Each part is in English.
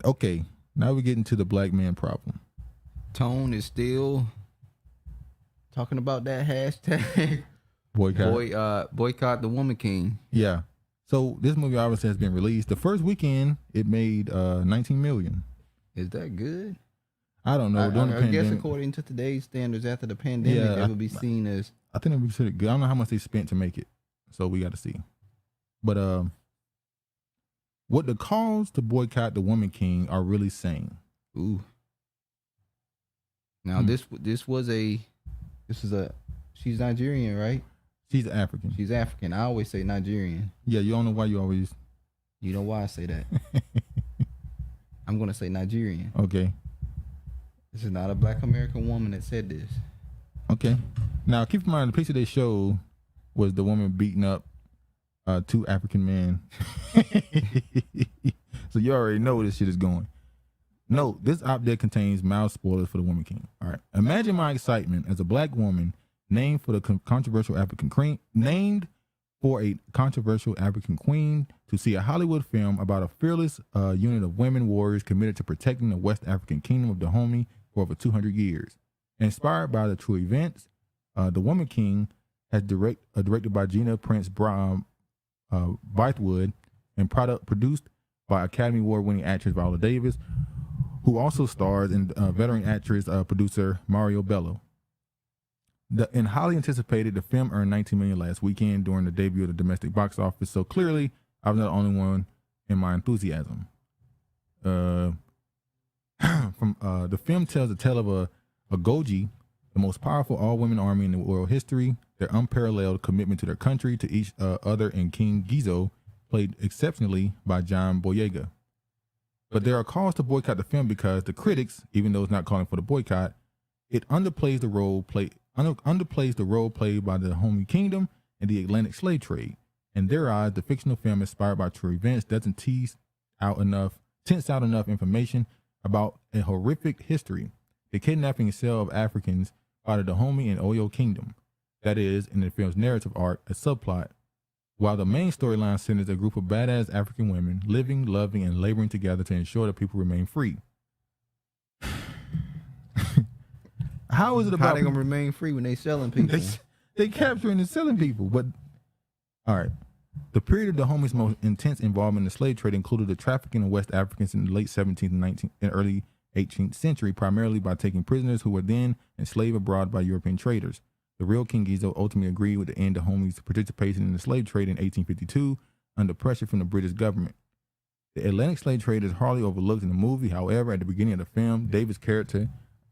Okay, now we're getting to the black man problem. Tone is still talking about that hashtag boycott the Woman King. Yeah. So this movie obviously has been released. The first weekend it made 19 million. Is that good? I don't know. I guess according to today's standards, after the pandemic, it would be seen as. I think it would be considered good. I don't know how much they spent to make it, so we got to see. But what the calls to boycott the Woman King are really saying? Ooh. Now this is a she's Nigerian, right? She's African. She's African. I always say Nigerian. Yeah, you don't know why you always. You know why I say that? I'm gonna say Nigerian. Okay. This is not a black American woman that said this. Okay. Now keep in mind the picture they showed was the woman beating up two African men. So you already know where this shit is going. No, this op-ed contains mild spoilers for the Woman King. All right. Imagine my excitement as a black woman named for a controversial African queen to see a Hollywood film about a fearless unit of women warriors committed to protecting the West African kingdom of Dahomey for over 200 years. Inspired by the true events, The Woman King has directed by Gina Prince Bythewood and produced by Academy Award-winning actress Viola Davis, who also stars in veteran actress producer Mario Bello. And highly anticipated, the film earned $19 million last weekend during the debut of the domestic box office. So clearly, I was not the only one in my enthusiasm. The film tells the tale of a Goji, the most powerful all-women army in the world history. Their unparalleled commitment to their country, to each other, and King Gizo, played exceptionally by John Boyega. But there are calls to boycott the film because the critics, even though it's not calling for the boycott, it underplays the role played by the Dahomey Kingdom and the Atlantic slave trade. In their eyes, the fictional film inspired by true events doesn't tense out enough information about a horrific history, the kidnapping and sale of Africans by the Dahomey and Oyo Kingdom. That is, in the film's narrative arc, a subplot, while the main storyline centers a group of badass African women living, loving, and laboring together to ensure that people remain free. How is it about how they gonna remain free when they selling people? They capturing and selling people. But all right, the period of Dahomey's most intense involvement in the slave trade included the trafficking of West Africans in the late 17th and 19th and early 18th century, primarily by taking prisoners who were then enslaved abroad by European traders. The real King Gizo ultimately agreed with the end Dahomey's participation in the slave trade in 1852 under pressure from the British government. The Atlantic slave trade is hardly overlooked in the movie. However, at the beginning of the film, David's character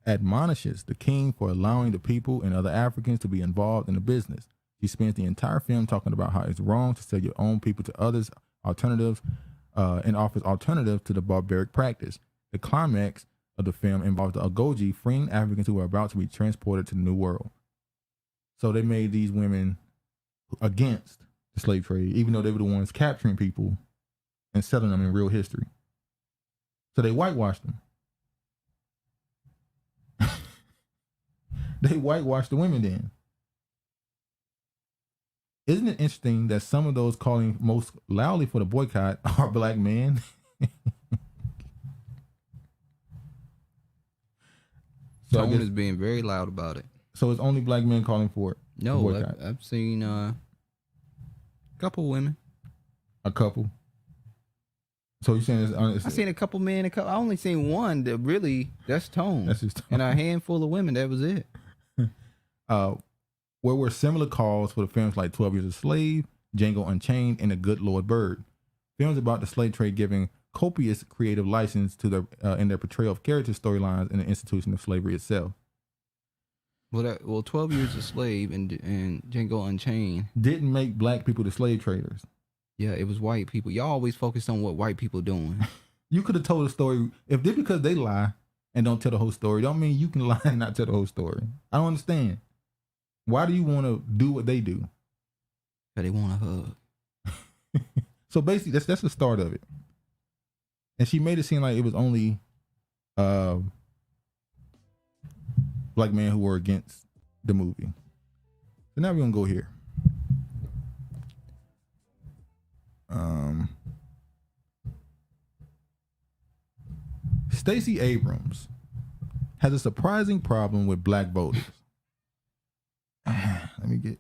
admonishes the king for allowing the people and other Africans to be involved in the business. He spends the entire film talking about how it's wrong to sell your own people to others, alternatives, and offers alternatives to the barbaric practice. The climax of the film involves the Agoji freeing Africans who are about to be transported to the New World. So they made these women against the slave trade, even though they were the ones capturing people and selling them in real history. So they whitewashed them. They whitewashed the women then. Isn't it interesting that some of those calling most loudly for the boycott are black men? So Tone is being very loud about it. So it's only black men calling for it? No, I've seen a couple women. A couple? So you're saying it's I've seen a couple men. I only seen one that really, that's Tone. That's just Tone. And a handful of women, that was it. Where were similar calls for the films like 12 Years a Slave, Django Unchained, and The Good Lord Bird. Films about the slave trade giving copious creative license to in their portrayal of character storylines in the institution of slavery itself. Well, 12 Years a Slave and Django Unchained didn't make black people the slave traders. Yeah, it was white people. Y'all always focus on what white people doing. You could have told a story. If just because they lie and don't tell the whole story, don't mean you can lie and not tell the whole story. I don't understand. Why do you want to do what they do? Because they want a hug. So basically, that's the start of it. And she made it seem like it was only black men who were against the movie. So now we're gonna go here. Stacey Abrams has a surprising problem with black voters. Let me get.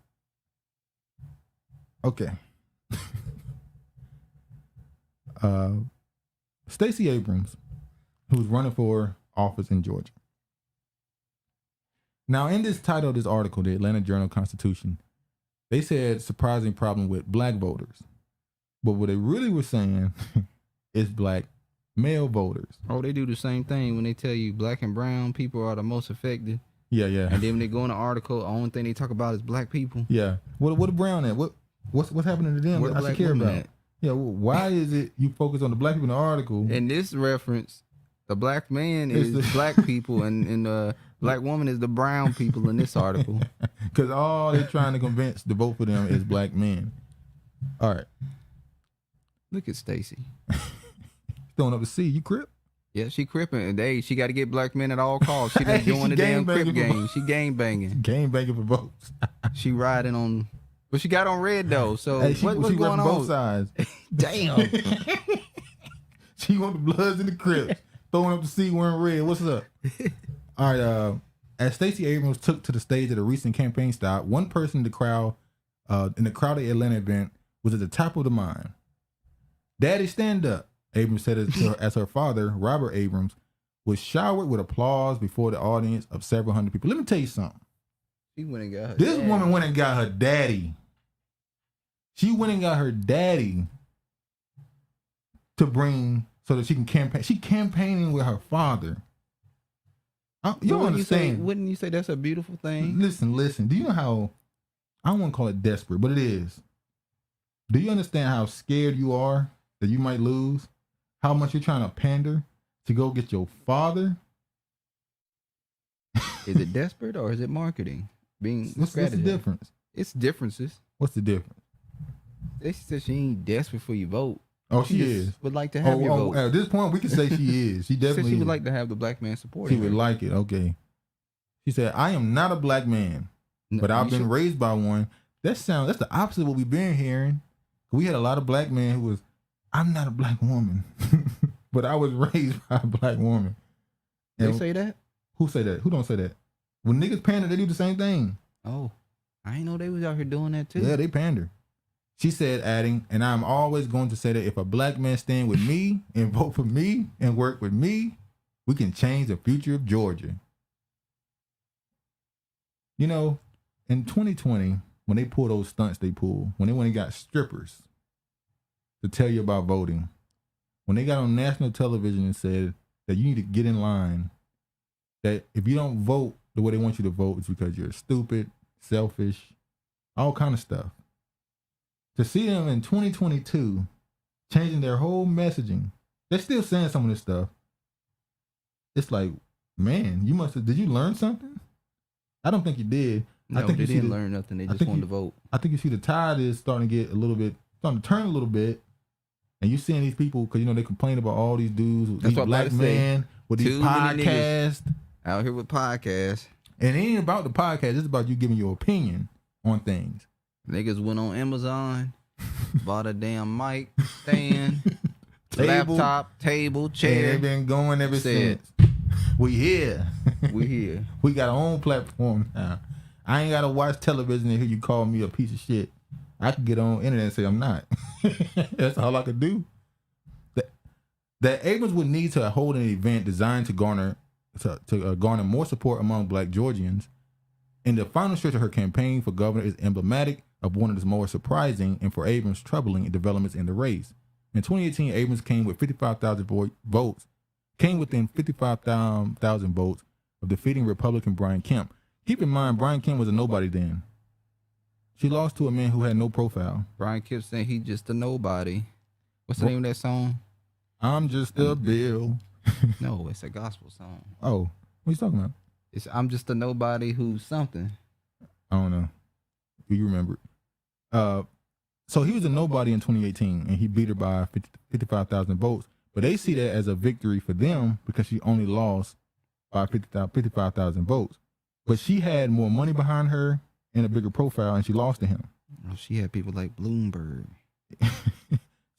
Okay. Stacey Abrams, who's running for office in Georgia. Now, in this title of this article, the Atlanta Journal-Constitution, they said surprising problem with black voters. But what they really were saying is black male voters. Oh, they do the same thing when they tell you black and brown people are the most affected. Yeah. And then when they go in the article, the only thing they talk about is black people. Yeah. What the brown at? What's happening to them? Where the I black should care women about. at? Yeah. Well, why is it you focus on the black people in the article? In this reference, the black man It's is the- black people, and the black woman is the brown people in this article. Because all they're trying to convince to vote for them is black men. All right. Look at Stacey. Throwing up the C. You crip? Yeah, she cripping. She got to get black men at all costs. She done Hey, doing she the damn crip gang-banging for game. She gang banging. Game banking for votes. She riding on. But she got on red though. So Hey, she what's repping going on? both sides. Damn. She want the Bloods and the Crips. Throwing up the C wearing red. What's up? All right. As Stacey Abrams took to the stage at a recent campaign stop, one person in the crowd at the Atlanta event was at the top of the mind. Daddy, stand up, Abrams said as her father, Robert Abrams, was showered with applause before the audience of several hundred people. Let me tell you something. She went and got her. This dad. woman went and got her daddy. She went and got her daddy to bring so that she can campaign. She campaigning with her father. You don't understand. Wouldn't you say that's a beautiful thing? Listen. Do you know how, I don't want to call it desperate, but it is. Do you understand how scared you are that you might lose? How much you're trying to pander to go get your father? Is it desperate or is it marketing? What's the difference? It's differences. What's the difference? They said she ain't desperate for your vote. Oh, she just is. Would like to have your vote. At this point, we can say she is. She She said definitely she would is. like to have the black man support. She would like it. Okay. She said, I am not a black man, but I've been raised by one. That's the opposite of what we've been hearing. We had a lot of black men who was, I'm not a black woman, but I was raised by a black woman. They And say that? who say that? Who don't say that? When niggas pander, they do the same thing. Oh, I ain't know they was out here doing that too. Yeah, they pander. She said, adding, and I'm always going to say that if a black man stand with me and vote for me and work with me, we can change the future of Georgia. You know, in 2020, when they pull those stunts they pull, when they went and got strippers to tell you about voting, when they got on national television and said that you need to get in line, that if you don't vote the way they want you to vote, it's because you're stupid, selfish, all kind of stuff. To see them in 2022 changing their whole messaging, they're still saying some of this stuff. It's like, man, did you learn something? I don't think you did. No, I think they you see didn't learn nothing. They just wanted to vote. I think you see the tide is starting to turn a little bit. And you seeing these people, because, they complain about all these dudes, That's these what I'm black about to say. men with these Too many podcasts. Out here with podcasts. And it ain't about the podcast. It's about you giving your opinion on things. Niggas went on Amazon, bought a damn mic, stand, Table. laptop, table, And chair. they've been going ever Said. since. We here. We here. We got our own platform now. I ain't gotta watch television and hear you call me a piece of shit. I can get on the internet and say I'm not. That's all I could do. That Abrams would need to hold an event designed to garner more support among black Georgians. And the final stretch of her campaign for governor is emblematic of one of the more surprising and for Abrams troubling developments in the race. In 2018, Abrams came with 55,000 votes. Came within 55,000 votes of defeating Republican Brian Kemp. Keep in mind, Brian Kemp was a nobody then. She lost to a man who had no profile. Brian Kemp saying he just a nobody. What's the name of that song? I'm just a bill. No, it's a gospel song. Oh, what are you talking about? It's I'm just a nobody who's something. I don't know. Do you remember? So he was a nobody in 2018, and he beat her by 55,000 votes. But they see that as a victory for them because she only lost by 55,000 votes. But she had more money behind her and a bigger profile, and she lost to him. Oh, she had people like Bloomberg.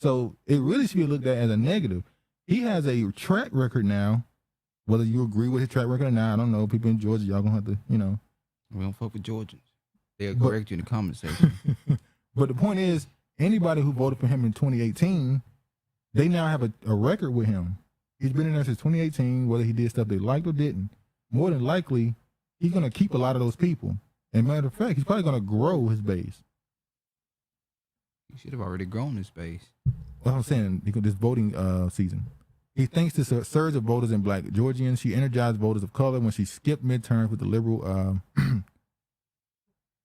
So it really should be looked at as a negative. He has a track record now Whether you agree with his track record or not, I don't know. People in Georgia, y'all gonna have to, We don't fuck with Georgians. They'll correct you in the comment section. But the point is, anybody who voted for him in 2018, they now have a record with him. He's been in there since 2018, whether he did stuff they liked or didn't. More than likely, he's going to keep a lot of those people. And matter of fact, he's probably going to grow his base. He should have already grown his base. Well, I'm saying, this voting season. He thanks to a surge of voters in black Georgians. She energized voters of color when she skipped midterms with the liberal.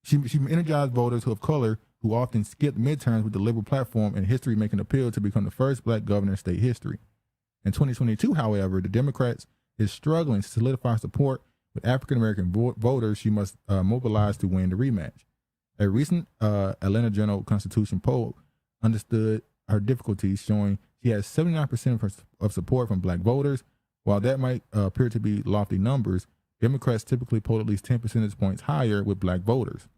She energized voters of color who often skipped midterms with the liberal platform and history making appeal to become the first black governor in state history. In 2022, however, the Democrats is struggling to solidify support with African-American voters she must mobilize to win the rematch. A recent Atlanta Journal-Constitution poll understood her difficulties, showing she has 79% of support from black voters. While that might appear to be lofty numbers, Democrats typically poll at least 10 percentage points higher with black voters.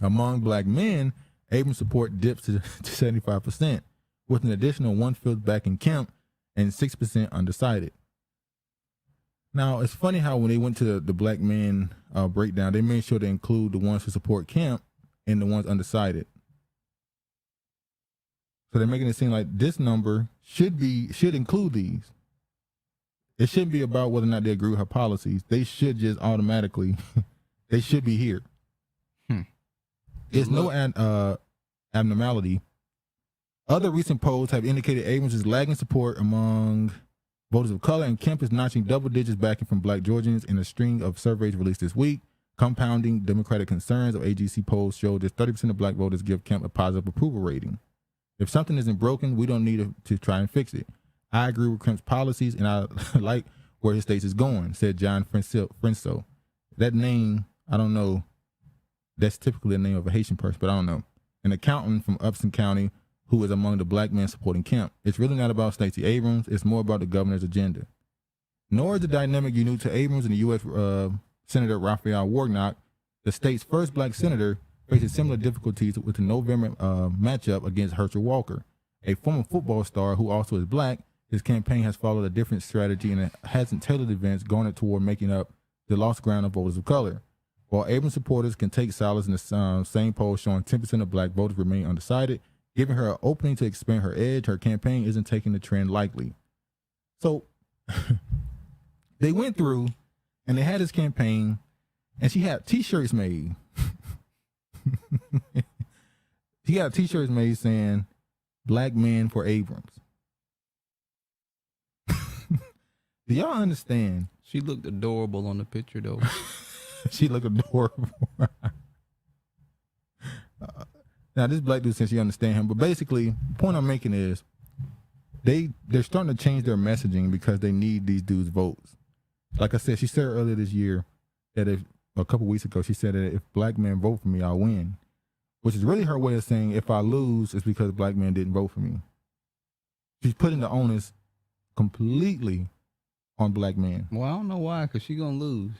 Among black men, Abrams' support dips to 75%, with an additional 1/5 back in Kemp and 6% undecided. Now, it's funny how when they went to the black men breakdown, they made sure to include the ones who support Kemp and the ones undecided. So they're making it seem like this number should include these. It shouldn't be about whether or not they agree with her policies. They should just automatically, they should be here. It's no abnormality. Other recent polls have indicated Abrams is lagging support among voters of color, and Kemp is notching double digits backing from black Georgians in a string of surveys released this week. Compounding Democratic concerns of AGC polls show that 30% of black voters give Kemp a positive approval rating. If something isn't broken, we don't need to try and fix it. I agree with Kemp's policies, and I like where his state is going, said John Frenso. That name, I don't know. That's typically the name of a Haitian person, but I don't know. An accountant from Upson County who is among the black men supporting Kemp. It's really not about Stacey Abrams. It's more about the governor's agenda. Nor is the dynamic unique to Abrams and the U.S. Senator Raphael Warnock. The state's first black senator faces similar difficulties with the November matchup against Herschel Walker, a former football star who also is black. His campaign has followed a different strategy and hasn't tailored events garnered toward making up the lost ground of voters of color. While Abrams supporters can take solace in the same poll showing 10% of black voters remain undecided, giving her an opening to expand her edge, her campaign isn't taking the trend lightly. So they went through and they had this campaign, and she had T-shirts made. She got T-shirts made saying "Black Men for Abrams." Do y'all understand? She looked adorable on the picture, though. She looked adorable. Now, this black dude says she understand him, but basically, the point I'm making is they're starting to change their messaging because they need these dudes' votes. Like I said, she said earlier this year that a couple weeks ago, she said that if black men vote for me, I'll win, which is really her way of saying if I lose, it's because black men didn't vote for me. She's putting the onus completely on black men. Well, I don't know why, because she going to lose.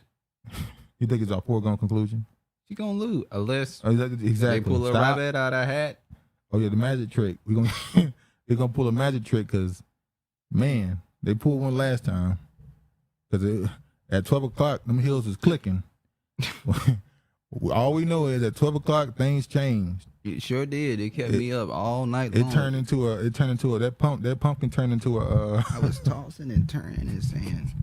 You think it's a foregone conclusion? She going to lose, unless exactly. they pull a rabbit out of her hat. Oh, yeah, the magic trick. We're gonna pull a magic trick because, man, they pulled one last time. Because at 12 o'clock, them heels was clicking. All we know is at 12 o'clock, things changed. It sure did. It kept me up all night long. That pumpkin turned into a. I was tossing and turning and saying,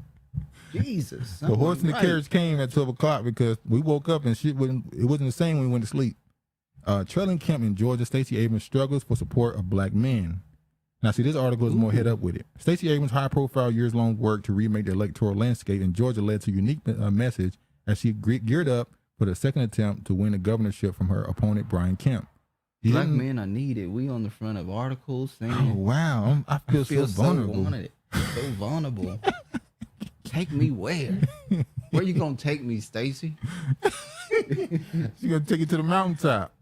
Jesus. The horse and the carriage came at 12 o'clock because we woke up and it wasn't the same when we went to sleep. Trailing Kemp in Georgia, Stacey Abrams struggles for support of black men. Now, see, this article is more head up with it. Stacey Abrams' high-profile years-long work to remake the electoral landscape in Georgia led to a unique message as she geared up for the second attempt to win the governorship from her opponent, Brian Kemp. Black men are needed. We on the front of articles saying, "Oh wow, I feel so vulnerable. So vulnerable. Take me where? Where you gonna take me, Stacey?" She's gonna take you to the mountaintop.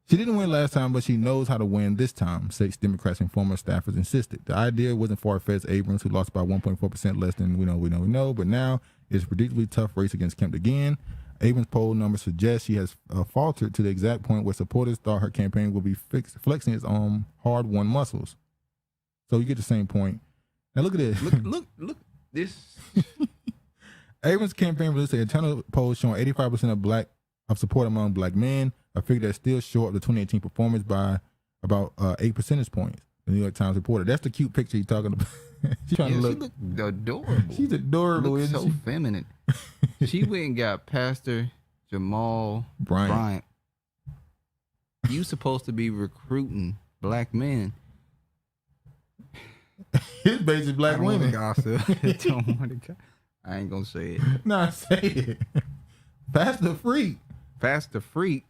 She didn't win last time, but she knows how to win this time, six Democrats and former staffers insisted. The idea wasn't far-fetched. Abrams, who lost by 1.4% less than we know, but now it's a predictably tough race against Kemp again. Abrams' poll numbers suggest she has faltered to the exact point where supporters thought her campaign would be flexing its hard-won muscles. So you get the same point. Now look at this. Look. This Abrams' campaign released an internal poll showing 85% of support among black men, a figure that's still short of the 2018 performance by about 8 percentage points. The New York Times reported. That's the cute picture he's talking about. She's trying to look. She looked adorable. She's adorable. Looks Isn't so she? feminine. She went and got Pastor Jamal Bryant. You supposed to be recruiting black men. His base is black women. Gossip. I ain't gonna say it. Nah, say it. Pastor Freak. Pastor Freak.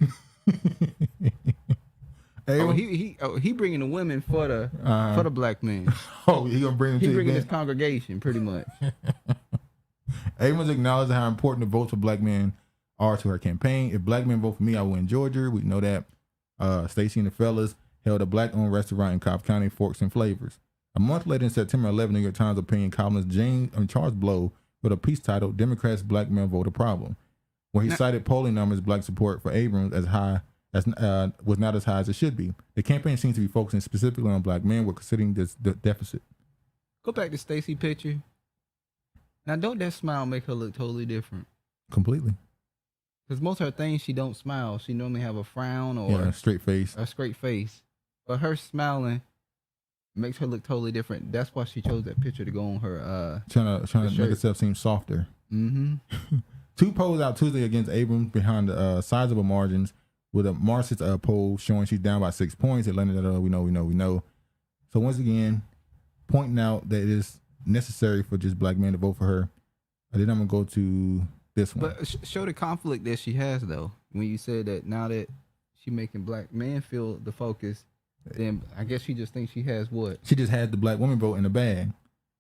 He bringing the women for the black men. Oh, he gonna bring them. He bringing his congregation pretty much. Abrams acknowledged how important the votes for black men are to her campaign. If black men vote for me, I win Georgia. We know that. Stacey and the fellas held a black-owned restaurant in Cobb County, Forks and Flavors. A month later, in September 11, New York Times opinion columnist Charles Blow wrote a piece titled "Democrats' Black Men Vote a Problem," where he cited polling numbers black support for Abrams as high as was not as high as it should be. The campaign seems to be focusing specifically on black men. We're considering this deficit. Go back to Stacey picture. Now, don't that smile make her look totally different? Completely. Because most of her things, she don't smile. She normally have a frown or a straight face. A straight face. But her smiling makes her look totally different. That's why she chose that picture to go on her trying to make herself seem softer. Mm-hmm. Two polls out Tuesday against Abrams behind the sizable margins, with a Marxist poll showing she's down by 6 points. Atlanta, we know. So once again, pointing out that it is necessary for just black men to vote for her. And then I'm gonna go to this one. But show the conflict that she has, though. When you said that now that she making black men feel the focus, then I guess she just thinks she has what? She just has the black woman vote in the bag.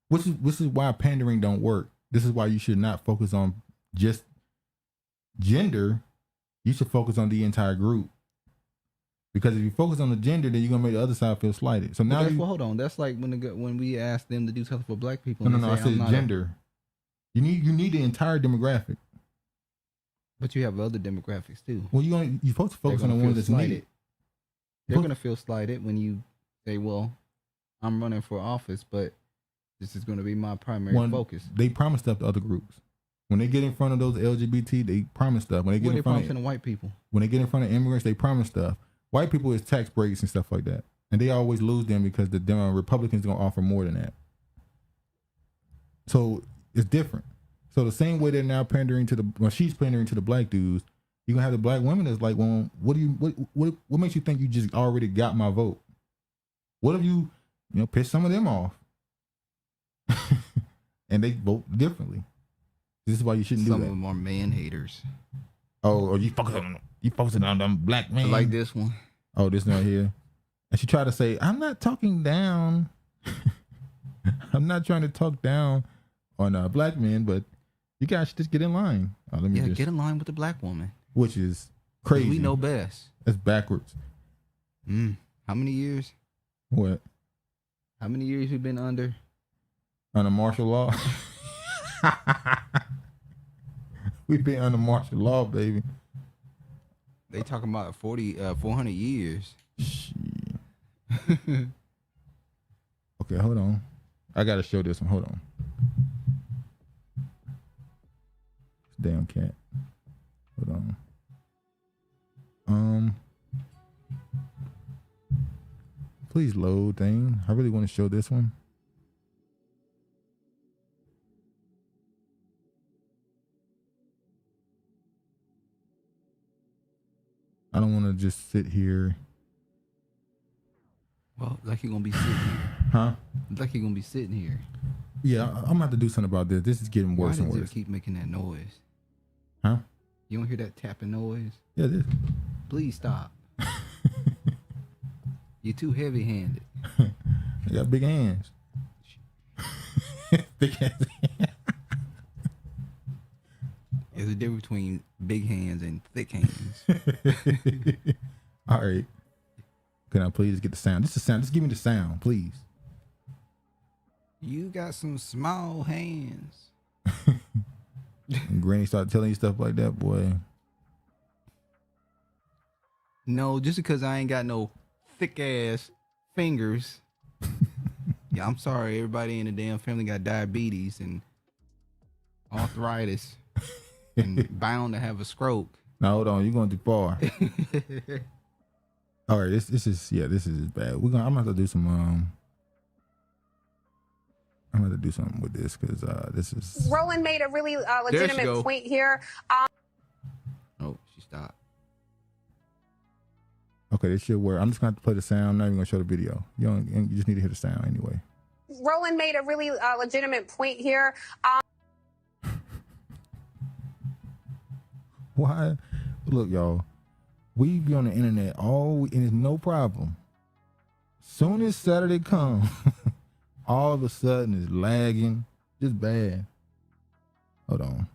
Which is why pandering don't work. This is why you should not focus on just gender. You should focus on the entire group. Because if you focus on the gender, then you're gonna make the other side feel slighted. So now, hold on. That's like when we asked them to do something for black people. No. I said gender. You need the entire demographic. But you have other demographics too. Well, you're supposed to focus on the ones that's needed. They're gonna feel slighted when you say, "Well, I'm running for office, but this is gonna be my primary focus." They promise stuff to other groups. When they get in front of those LGBT, they promise stuff. When they get in front of white people, when they get in front of immigrants, they promise stuff. White people is tax breaks and stuff like that, and they always lose them because the Republicans gonna offer more than that. So it's different. So the same way they're now pandering to she's pandering to the black dudes, you're gonna have the black women that's like, well, what makes you think you just already got my vote? What if you piss some of them off, and they vote differently? This is why you shouldn't do that. Some of them are man haters. Oh, you focusing on them black men. Like this one. Oh, this one right here. And she tried to say, I'm not talking down. I'm not trying to talk down on black men, but you guys should just get in line. Get in line with the black woman. Which is crazy. We know best. That's backwards. How many years? What? How many years you been under martial law? We've been under martial law, baby. They talking about 400 years. Shit. Okay, hold on. I gotta show this one. Hold on. Damn cat. Hold on. Please load thing. I really want to show this one. I don't want to just sit here. Well, like you're gonna be sitting here. Huh? Like you're gonna be sitting here. Yeah, I'm gonna have to do something about this. This is getting worse and Why worse. does it keep making that noise? Huh? You don't hear that tapping noise? Yeah, this. Please stop. You're too heavy-handed. I got big hands. Big hands. There's a difference between big hands and thick hands. All right. Can I please get the sound? Just the sound. Just give me the sound, please. You got some small hands. And Granny started telling you stuff like that, boy. No, just because I ain't got no thick ass fingers. Yeah, I'm sorry. Everybody in the damn family got diabetes, and arthritis, and bound to have a stroke. Now hold on, you're going too far. All right, this is bad. I'm gonna have to do some I'm gonna do something with this because this is. Roland made a really legitimate point here. Oh, she stopped. Okay, this should work. I'm just gonna have to play the sound. I'm not even gonna show the video. You just need to hear the sound anyway. Roland made a really legitimate point here. Why? Look, y'all. We be on the internet and it's no problem. Soon as Saturday comes, all of a sudden it's lagging, just bad. Hold on.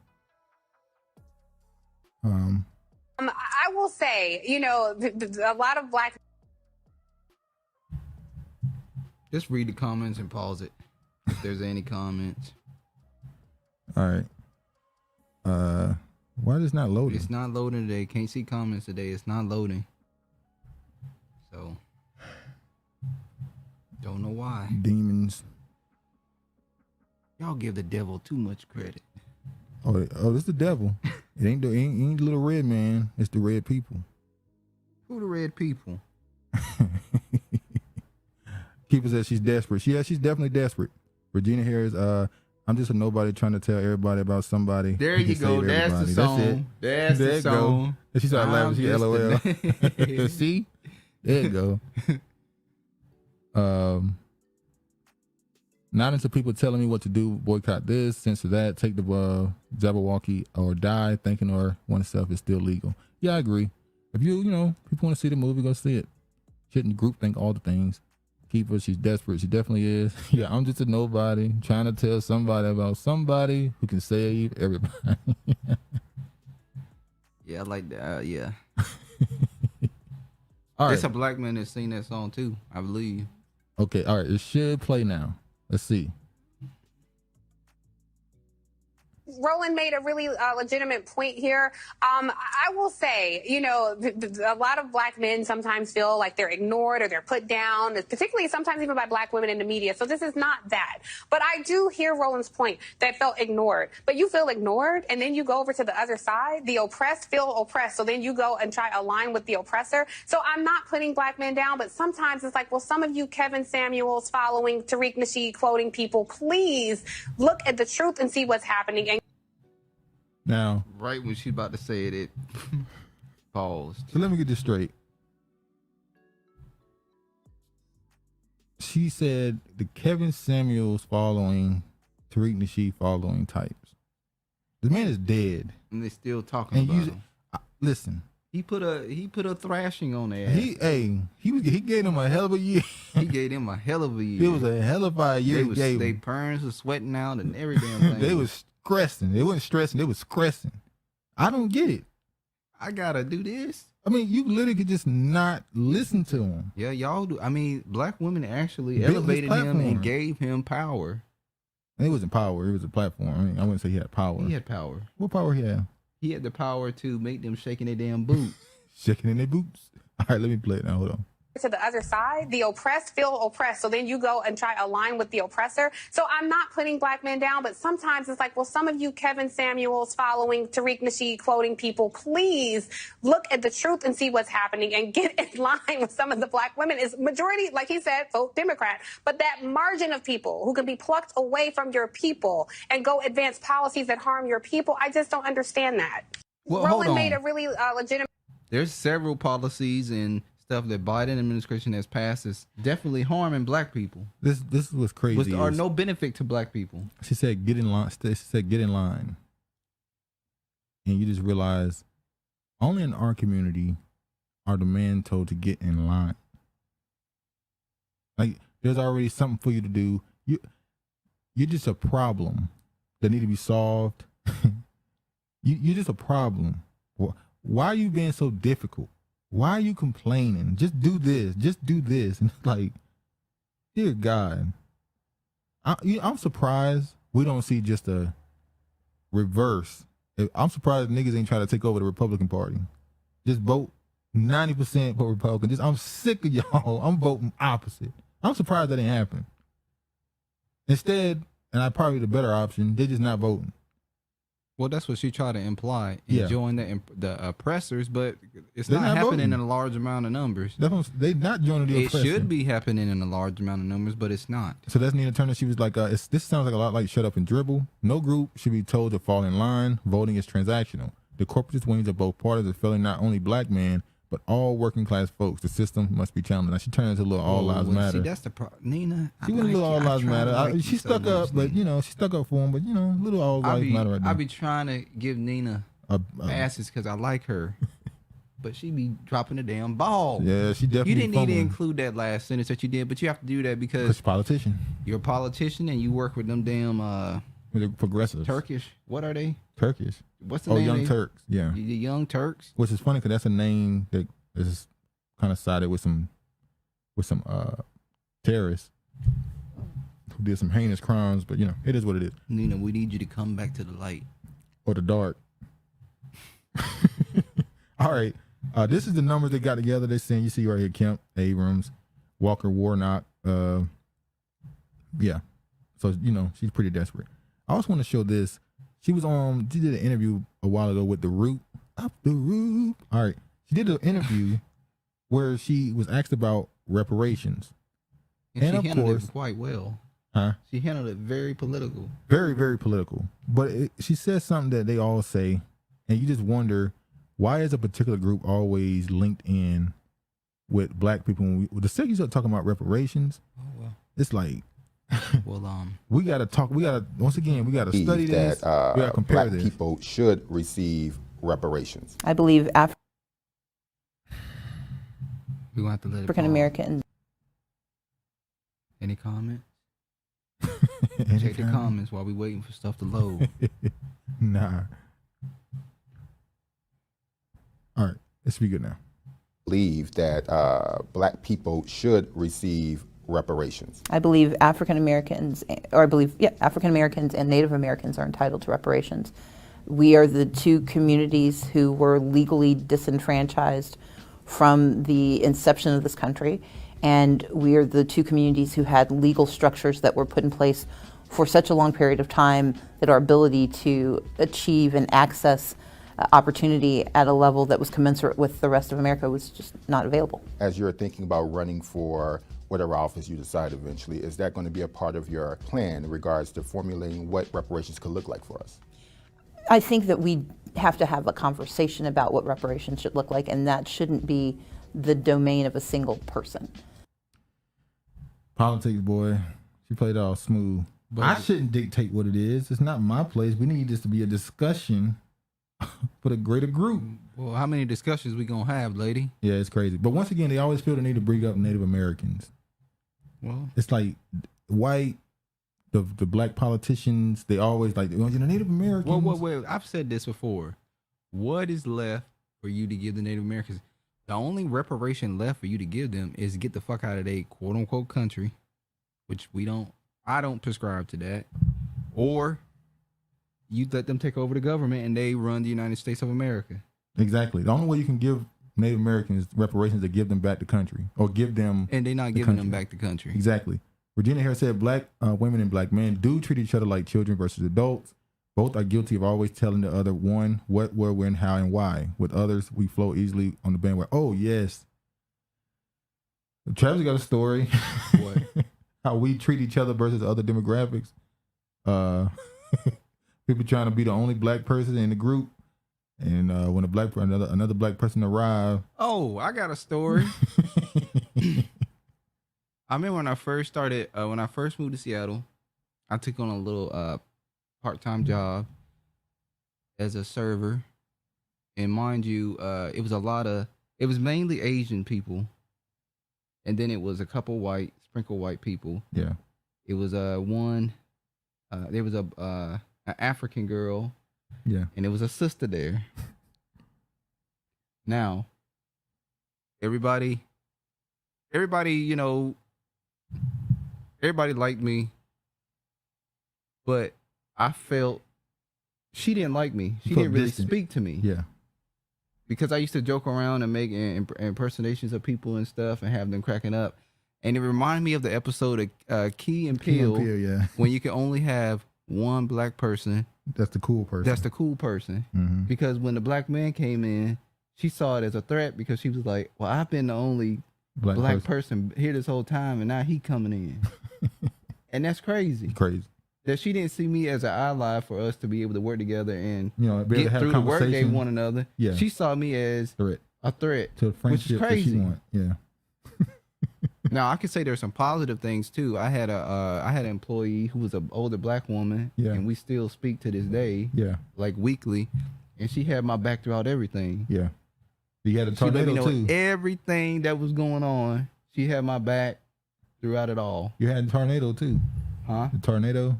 I will say, a lot of black. Just read the comments and pause it if there's any comments. All right. Why is it not loading? It's not loading today. Can't see comments today. It's not loading. So, don't know why. Demons. Y'all give the devil too much credit. Oh, this the devil. It ain't the little red man. It's the red people. Who the red people? Keeper says she's desperate. She's definitely desperate. Regina Harris, I'm just a nobody trying to tell everybody about somebody. There you go. That's the song. That's the song. And she started laughing. She LOL. See? There you go. Not into people telling me what to do, boycott this, censor that, take the Jabberwocky or die, thinking or oneself is still legal. Yeah, I agree. If people want to see the movie, go see it. Shouldn't group think all the things. Keeper, she's desperate. She definitely is. Yeah, I'm just a nobody trying to tell somebody about somebody who can save everybody. Yeah, I like that. Yeah. All right. There's a black man that sing that song too, I believe. Okay, all right. It should play now. Let's see. Roland made a really legitimate point here. I will say, a lot of black men sometimes feel like they're ignored or they're put down, particularly sometimes even by black women in the media. So this is not that. But I do hear Roland's point that felt ignored. But you feel ignored and then you go over to the other side. The oppressed feel oppressed. So then you go and try to align with the oppressor. So I'm not putting black men down, but sometimes it's like, well, some of you Kevin Samuels following Tariq Nasheed quoting people, please look at the truth and see what's happening. And now, right when she's about to say it paused. So let me get this straight. She said the Kevin Samuels following, Tariq Nasheed following types. The man is dead, and they still talking about him. Listen, he put a thrashing on there. He gave him a hell of a year. He gave him a hell of a year. It was a hell of a year. They parents were sweating out and every damn thing. They was stressing. They wasn't stressing. They was stressing. I don't get it. I gotta do this. I mean, you literally could just not listen to him. Yeah, y'all do. I mean, black women actually elevated him and gave him power. It wasn't power. It was a platform. I mean, I wouldn't say he had power. He had power. What power he had? He had the power to make them shaking their damn boots. Shaking in their boots. All right, let me play it now. Hold on. To the other side, the oppressed feel oppressed. So then you go and try to align with the oppressor. So I'm not putting black men down, but sometimes it's like, well, some of you Kevin Samuels following Tariq Nasheed quoting people, please look at the truth and see what's happening and get in line with some of the black women. Is majority, like he said, vote Democrat. But that margin of people who can be plucked away from your people and go advance policies that harm your people, I just don't understand that. Well, Roland made a really legitimate. There's several policies and stuff that Biden administration has passed is definitely harming black people. This was crazy. Are no benefit to black people. She said, "Get in line." She said, "Get in line," and you just realize only in our community are the men told to get in line. Like there's already something for you to do. You're just a problem that need to be solved. You're just a problem. Why are you being so difficult? Why are you complaining? Just do this. Just do this. And it's like, dear God, I'm surprised we don't see just a reverse. I'm surprised niggas ain't trying to take over the Republican Party. Just vote 90% for Republican. I'm sick of y'all. I'm voting opposite. I'm surprised that ain't happening. Instead, and I probably the better option, they're just not voting. Well, that's what she tried to imply. Yeah. Join the oppressors, but it's They're not not happening voting. in a large amount of numbers. They not joining the It oppressor. should be happening in a large amount of numbers, but it's not. So that's Nina Turner. She was like, this sounds like a lot like Shut Up and Dribble. No group should be told to fall in line. Voting is transactional. The corporatist wings of both parties are failing not only black men, but all working class folks. The system must be challenged. Now she turned into a little All Lives Matter. See, that's the problem. Nina, She went a little All Lives Matter. She stuck up, but she stuck up for him. But little All Lives Matter right now. I be trying to give Nina passes because I like her, but she be dropping the damn ball. Yeah, she definitely. You didn't need to include that last sentence that you did, but you have to do that because you're a politician. You're a politician and you work with them damn progressives. Turkish. What are they? Turkish. What's the name? Young Turks. Yeah. The Young Turks. Which is funny because that's a name that is kind of sided with some terrorists who did some heinous crimes. But it is what it is. Nina, we need you to come back to the light or the dark. All right. This is the numbers they got together. They're saying, you see right here, Kemp, Abrams, Walker, Warnock. Yeah. So, she's pretty desperate. I also want to show this. She did an interview a while ago with The Root. Up the Root. All right. She did an interview where she was asked about reparations. And she handled it quite well. Huh? She handled it very political. Very, very political. But she says something that they all say, and you just wonder, why is a particular group always linked in with black people? When the second you start talking about reparations, it's like, we gotta talk. We gotta study this. We gotta compare black people should receive reparations. I believe we gonna have to let African Americans. Any comments? Check the comments while we waiting for stuff to load. Nah. All right, let's be good now. Believe that black people should receive reparations. I believe African Americans and Native Americans are entitled to reparations. We are the two communities who were legally disenfranchised from the inception of this country, and we are the two communities who had legal structures that were put in place for such a long period of time that our ability to achieve and access opportunity at a level that was commensurate with the rest of America was just not available. As you're thinking about running for whatever office you decide eventually, is that going to be a part of your plan in regards to formulating what reparations could look like for us? I think that we have to have a conversation about what reparations should look like, and that shouldn't be the domain of a single person. Politics, boy. She played all smooth. But I shouldn't dictate what it is. It's not my place. We need this to be a discussion for the greater group. Well, how many discussions we gonna have, lady? Yeah, it's crazy. But once again, they always feel the need to bring up Native Americans. Well, it's like white, the black politicians, they always like, Native Americans. Well, I've said this before. What is left for you to give the Native Americans? The only reparation left for you to give them is get the fuck out of their quote unquote country, which I don't prescribe to that. Or you let them take over the government and they run the United States of America. Exactly. The only way you can give Native Americans reparations is to give them back the country, or give them. And they're not giving them back the country. Exactly. Virginia Harris said black women and black men do treat each other like children versus adults. Both are guilty of always telling the other one what, where, when, how, and why. With others, we flow easily on the bandwagon. Oh, yes. Travis got a story. What? How we treat each other versus other demographics. People trying to be the only black person in the group. And when another black person arrived. Oh, I got a story. I remember when I first started, when I first moved to Seattle, I took on a little part-time job as a server. And mind you, it was mainly Asian people. And then it was a couple sprinkled white people. Yeah. It was there was an African girl. Yeah. And it was a sister there. Now, everybody, everybody liked me, but I felt she didn't like me. She didn't really speak to me. Yeah. Because I used to joke around and make impersonations of people and stuff and have them cracking up. And it reminded me of the episode of Key and Peele, yeah. when you can only have one black person. That's the cool person. That's the cool person. Mhm. Because when the black man came in, she saw it as a threat because she was like, well, I've been the only black person here this whole time, and now he coming in. And that's crazy. Crazy. That she didn't see me as an ally for us to be able to work together and Be able to get have through the work day conversation. with one another. Yeah. She saw me as a threat To the which is friendship that she crazy. want. Yeah. Now I can say there's some positive things too. I had an employee who was an older black woman, Yeah. and we still speak to this day, Yeah. like weekly, and she had my back throughout everything. Yeah. You had a She let me tornado know too. everything that was going on. She had my back throughout it all. You had a tornado too. Huh? The tornado.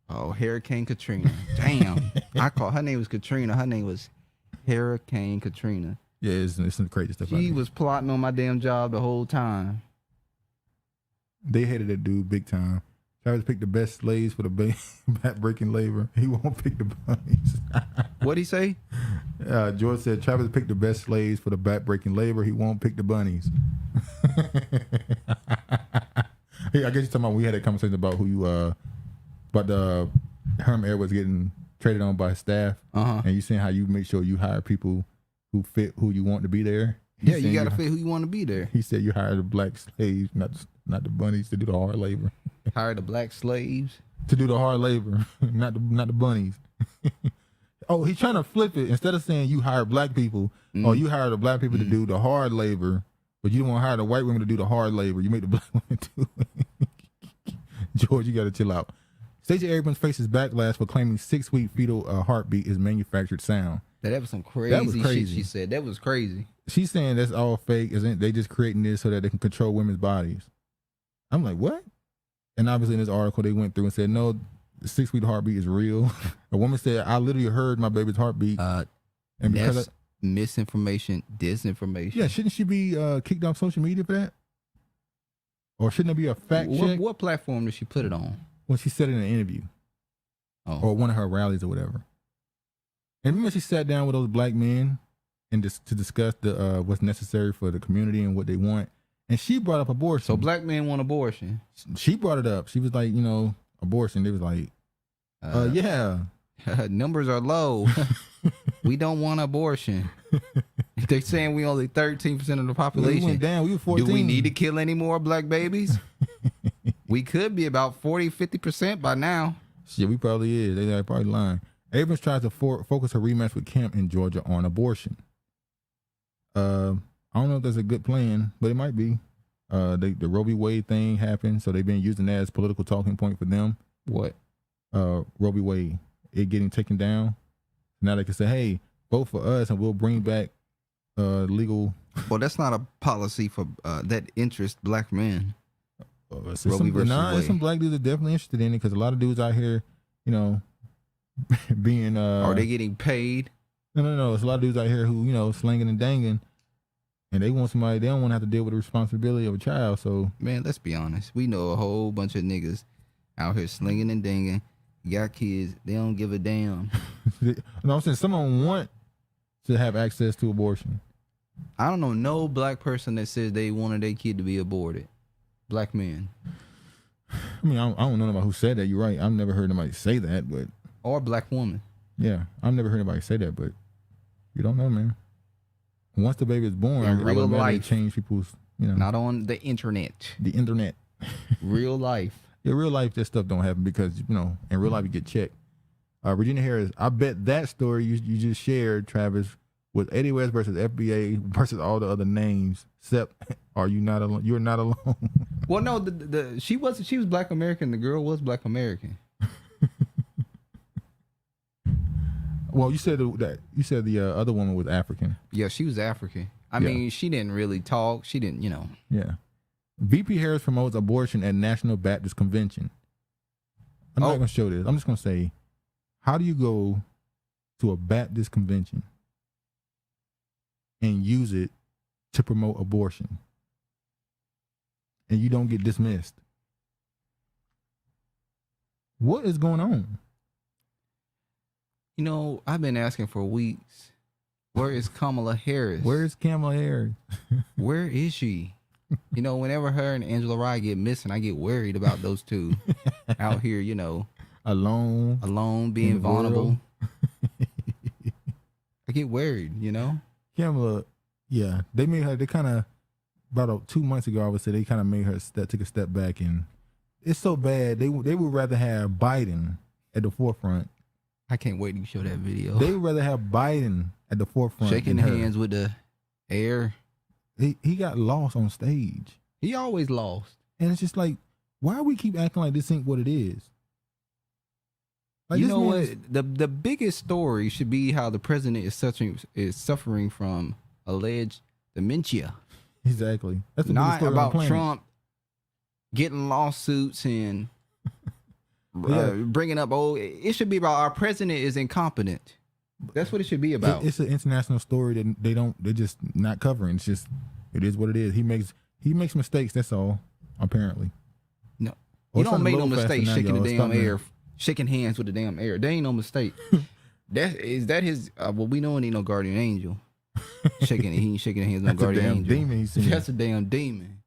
Oh, Hurricane Katrina. Damn. I call her name was Katrina. Her name was Hurricane Katrina. Yeah, it's some crazy stuff. She was plotting on my damn job the whole time. They hated that dude big time. Travis picked the best slaves for the back-breaking labor. He won't pick the bunnies. What'd he say? George said Travis picked the best slaves for the back-breaking labor. He won't pick the bunnies. Hey, I guess you're talking about we had that conversation about who you but the Herm Air was getting traded on by staff, and you saying how you make sure you hire people who fit who you want to be there. Yeah, you gotta fit who you want to be there. He said you hire the black slaves, not the bunnies, to do the hard labor. Hire the black slaves To do the hard labor, not the bunnies. Oh, he's trying to flip it. Instead of saying you hire black people, or you hire the black people to do the hard labor, but you don't want to hire the white women to do the hard labor. You make the black women do it. George, you got to chill out. Stacey Abrams faces backlash for claiming 6-week fetal heartbeat is manufactured sound. That was some crazy, crazy. shit she said. That was crazy. She's saying that's all fake. Isn't they just creating this so that they can control women's bodies? I'm like, what? And obviously in this article they went through and said, no, the 6-week heartbeat is real. A woman said, I literally heard my baby's heartbeat. And because That's misinformation, disinformation. yeah, shouldn't she be kicked off social media for that? Or shouldn't there be a fact check? What platform did she put it on? When she said it in an interview or one of her rallies or whatever. And remember she sat down with those black men and to discuss the what's necessary for the community and what they want. And she brought up abortion. So black men want abortion. She brought it up. She was like, abortion. They was like, yeah. Numbers are low. We don't want abortion. They're saying we only 13% of the population. We went down. We were 14. Do we need to kill any more black babies? We could be about 40-50% by now. Shit, we probably is. They're probably lying. Abrams tries to focus her rematch with Kemp in Georgia on abortion. I don't know if that's a good plan, but it might be. The Roe v. Wade thing happened, so they've been using that as political talking point for them. What? Roe v. Wade, it getting taken down. Now they can say, hey, vote for us and we'll bring back legal. Well, that's not a policy for that interest black men. There's some black dudes are definitely interested in it because a lot of dudes out here, being. Are they getting paid? No. There's a lot of dudes out here who, slinging and danging. And they want somebody, they don't want to have to deal with the responsibility of a child. So, man, let's be honest. We know a whole bunch of niggas out here slinging and danging. Got kids. They don't give a damn. I'm saying someone want to have access to abortion. I don't know no black person that says they wanted their kid to be aborted. Black men. I mean, I don't know nobody who said that. You're right. I've never heard nobody say that, but. Or black woman. Yeah, I've never heard anybody say that, but you don't know, man. Once the baby is born, In real life, change people's, not on the internet. The internet. Real life. Yeah, real life, this stuff don't happen because, in real life you get checked. Regina Harris, I bet that story you just shared, Travis, was Eddie West versus FBA versus all the other names, except are you not alone? You're not alone. Well, no, she was Black American. The girl was Black American. Well, you said the other woman was African. Yeah, she was African. I mean, she didn't really talk. She didn't, Yeah. VP Harris promotes abortion at National Baptist Convention. I'm not going to show this. I'm just going to say, how do you go to a Baptist convention and use it to promote abortion and you don't get dismissed? What is going on? I've been asking for weeks, where is Kamala Harris? Where is Kamala Harris? Where is she? Whenever her and Angela Rye get missing, I get worried about those two out here, alone, being in the world. vulnerable. I get worried, you know. Kamala, yeah, they made her. They kind of about 2 months ago, I would say they kind of made her take a step back, and it's so bad. They would rather have Biden at the forefront. I can't wait to show that video. They would rather have Biden at the forefront, Shaking than her. hands with the air. He got lost on stage, He always lost. and it's just like, why we keep acting like this ain't what it is? Like, You this know man what? is- The biggest story should be how the president is suffering from alleged dementia. Exactly. That's the biggest Not story on the about planet. Trump getting lawsuits and Yeah. bringing up it should be about our president is incompetent. That's what it should be about. It's an international story that they're just not covering. It's just, it is what it is. He makes mistakes. That's all. Apparently. No, Oh, you it's don't on make the no low faster mistake now, shaking y'all. the It's damn starting air, to- shaking hands with the damn air. There ain't no mistake. That his. Well, we know it ain't no guardian angel. He ain't shaking hands with no That's a guardian damn angel. demon he's seen. That's a damn demon.